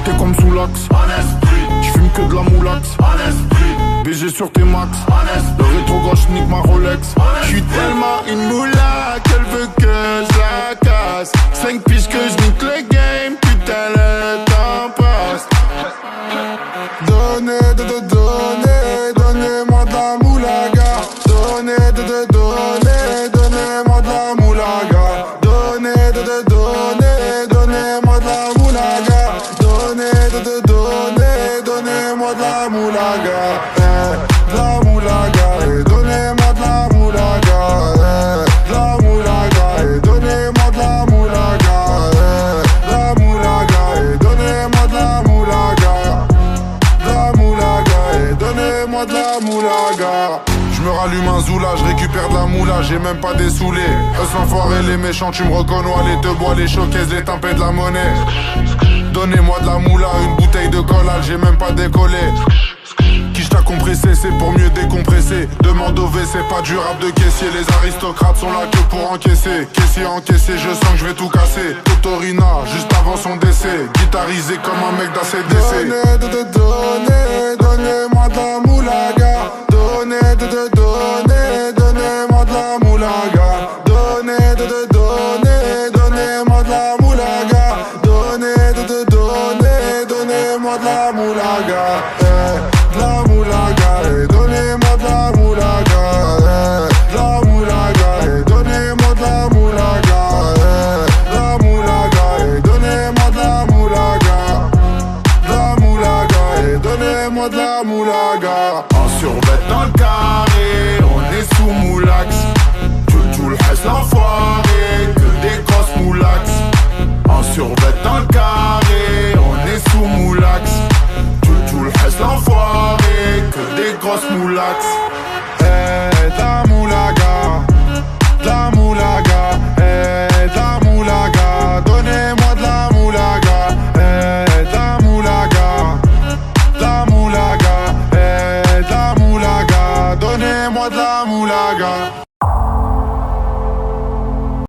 t'es comme sous l'axe. Tu fumes que de la moulax. BG sur tes max. Le rétro gauche nique ma Rolex. J'suis tellement une moula qu'elle veut que je la casse. 5 piges que je nique le game, putain le temps passe. Donnez-moi de la moulaga. Donnez-moi de la moulaga. Donnez-moi de la moulaga. Donnez-moi de la moulaga. De la moulaga. Donnez-moi de la moulaga. De la moulaga. Donnez-moi de la moulaga. De la moulaga. Donnez-moi de la moulaga. De la moulaga. Donnez-moi de la moulaga. Je me rallume un zoula, je récupère de la moula, j'ai même pas dessoulé. Eux l'enfoiré, les méchants, tu me reconnais, les te bois, les showcases, les tempêtes de la monnaie. Donnez-moi de la moula, une bouteille de collal, j'ai même pas décollé. Qui t'a compressé, c'est pour mieux décompresser. Demande au WC, pas du rap de caissier. Les aristocrates sont là que pour encaisser. Caissier encaissé, je sens que je vais tout casser. Totorina, juste avant son décès. Guitarisé comme un mec d'ACDC. Donnez-moi de la moulaga. Donnez-moi de la moulaga. Donnez-moi de la moulaga. Donnez-moi de la moulaga. De la moulaga. Donnez-moi de la moulaga. De la moulaga. Donnez-moi de la moulaga. De la moulaga. Donnez-moi de la moulaga. De la moulaga. Donnez-moi de la moulaga. En survêt dans le carré, on est sous moulax. Tout le reste l'enfoiré, que des grosses moulax. En survêt dans le carré, on est sous moulax. Tout le reste l'enfoiré, que des grosses moulax. De la moulaga, de la moulaga, de la moulaga. Donnez-moi de la moulaga, de la moulaga, de la moulaga, de la moulaga. Donnez-moi de la moulaga.